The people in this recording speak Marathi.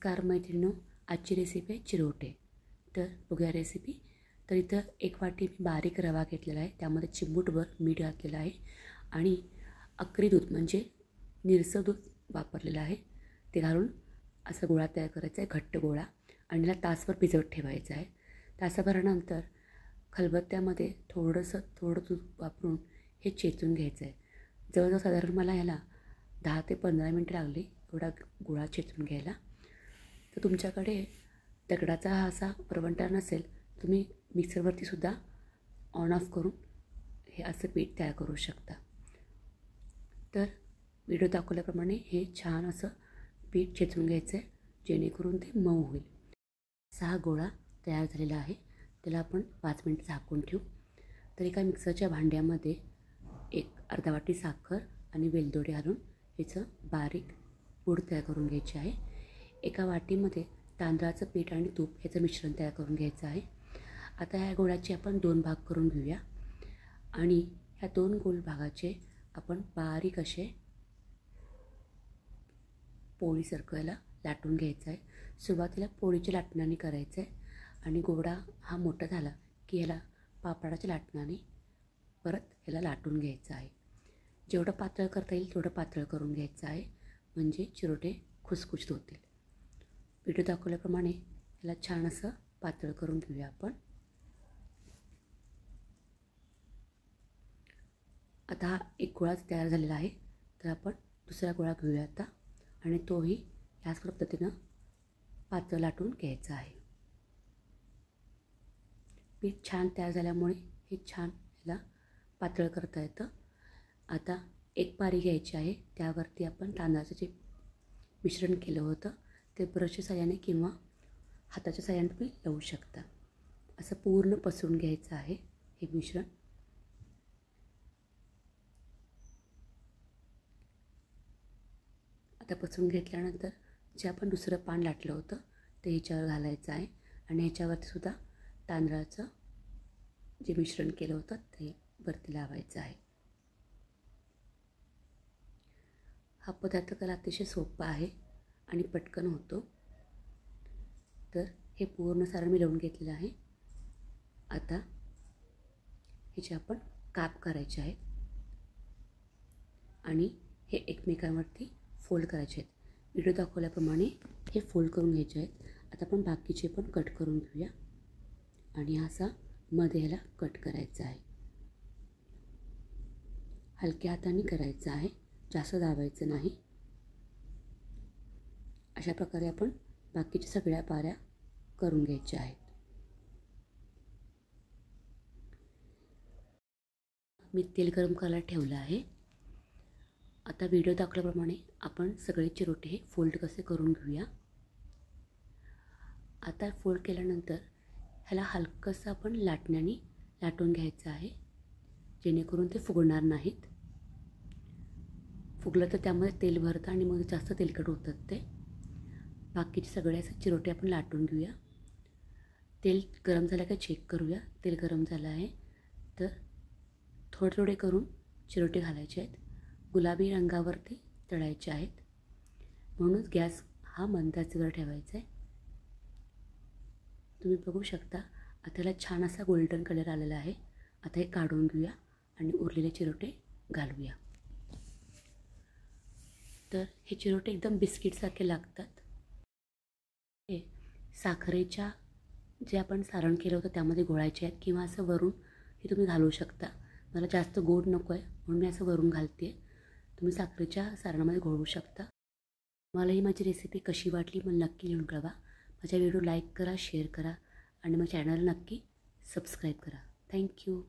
नमस्कार मैत्रिणींनो, आजची रेसिपी आहे चिरोटे. तर बघूया रेसिपी. तर इथं एक वाटी मी बारीक रवा घेतलेला आहे, त्यामध्ये चिमूटभर मीठ घातलेलं आहे आणि अकरी दूध म्हणजे निरसं दूध वापरलेलं आहे. ते घालून असा गोळा तयार करायचा आहे, घट्ट गोळा, आणि त्याला तासभर भिजवत ठेवायचं आहे. तासाभरानंतर खलबत्त्यामध्ये थोडं दूध वापरून हे चेचून घ्यायचं आहे. जवळजवळ साधारण मला ह्याला 10 ते 15 मिनटं लागली एवढा गोळा चेचून घ्यायला. तर तुमच्याकडे दगडाचा हा असा वरवंटा नसेल, तुम्ही मिक्सरवरती सुद्धा ऑन ऑफ करून हे असं पीठ तयार करू शकता. तर व्हिडिओ दाखवल्याप्रमाणे हे छान असं पीठ चेचून घ्यायचं आहे, जेणेकरून ते मऊ होईल. असा हा गोळा तयार झालेला आहे. त्याला आपण 5 मिनिट झाकून ठेवू. तर एका मिक्सरच्या भांड्यामध्ये अर्धा वाटी साखर आणि वेलदोडे घालून याचं बारीक पूड तयार करून घ्यायची आहे. एका वाटीमध्ये तांदळाचं पीठ आणि तूप याचं मिश्रण तयार करून घ्यायचं आहे. आता ह्या गोळ्याचे आपण 2 भाग करून घेऊया आणि ह्या 2 गोल भागाचे आपण बारीक असे पोळीसारखं याला लाटून घ्यायचं आहे. सुरुवातीला पोळीच्या लाटण्याने करायचं आहे आणि गोळा हा मोठा झाला की ह्याला पापडाच्या लाटण्याने परत ह्याला लाटून घ्यायचं आहे. जेवढं पातळ करता येईल तेवढं पातळ करून घ्यायचं आहे, म्हणजे चिरोटे खुसखुशीत होतील. व्हिडिओ दाखवल्याप्रमाणे ह्याला छान असं पातळ करून घेऊया आपण. आता हा एक गोळा तयार झालेला आहे, तर आपण दुसरा गोळा घेऊया आता आणि तोही ह्याच पद्धतीनं पातळ लाटून घ्यायचा आहे. पीठ छान तयार झाल्यामुळे हे छान ह्याला पातळ करता येतं. आता एक पारी घ्यायची आहे, त्यावरती आपण तांदळाचं जे मिश्रण केलं होतं ते ब्रशच्या साहाय्याने किंवा हाताच्या साहाय्याने तुम्ही लावू शकता. असं पूर्ण पसरून घ्यायचं आहे हे मिश्रण. आता पसरून घेतल्यानंतर जे आपण दुसरं पान लाटलं होतं ते ह्याच्यावर घालायचं आहे आणि ह्याच्यावरती सुद्धा तांदळाचं जे मिश्रण केलं होतं ते वरती लावायचं आहे. हा पदार्थ करायला अतिशय सोपा आहे आणि पटकन होतो. तर हे पूर्ण सारण मी लावून घेतलेलं आहे. आता ह्याचे आपण काप करायचे आहेत आणि हे एकमेकांवरती फोल्ड करायचे आहेत. व्हिडिओ दाखवल्याप्रमाणे हे फोल्ड करून घ्यायचे आहेत. आता आपण बाकीचे पण कट करून घेऊया आणि असा मध्ये ह्याला कट करायचा आहे. हलक्या हाताने करायचं आहे, जास्त दाबायचं नाही. अशा प्रकारे आपण बाकीच्या सगळ्या पाऱ्या करून घ्यायच्या आहेत. मी तेल गरम करायला ठेवलं आहे. आता व्हिडिओ दाखवल्याप्रमाणे आपण सगळे चिरोटे हे फोल्ड कसे करून घेऊया. आता फोल्ड केल्यानंतर ह्याला हलकंसं आपण लाटण्याने लाटून घ्यायचं आहे, जेणेकरून ते फुगणार नाहीत. फुगलं तर त्यामध्ये तेल भरतं आणि मग जास्त तेलकट होतात ते. बाकीचे सगळे असे चिरोटे आपण लाटून घेऊया. तेल गरम झालं का चेक करूया. तेल गरम झालं आहे तर थोडे थोडे करून चिरोटे घालायचे आहेत. गुलाबी रंगावरती तळायचे आहेत, म्हणूनच गॅस हा मंद आचेवर ठेवायचा आहे. तुम्ही बघू शकता आता त्याला छान असा गोल्डन कलर आलेला आहे. आता हे काढून घेऊया आणि उरलेले चिरोटे घालूया. तर हे चिरोटे एकदम बिस्किटसारखे लागतात. हे साखरेच्या जे आपण सारण केलं होतं त्यामध्ये घोळायचे आहेत किंवा असं वरून हे तुम्ही घालू शकता. मला जास्त गोड नको आहे म्हणून मी असं वरून घालते. तुम्ही साखरेच्या सारणामध्ये घोळवू शकता. मला ही माझी रेसिपी कशी वाटली मला नक्की लिहून कळवा. माझ्या व्हिडिओ लाईक करा, शेअर करा आणि माझ्या चॅनलला नक्की सबस्क्राईब करा. थँक्यू.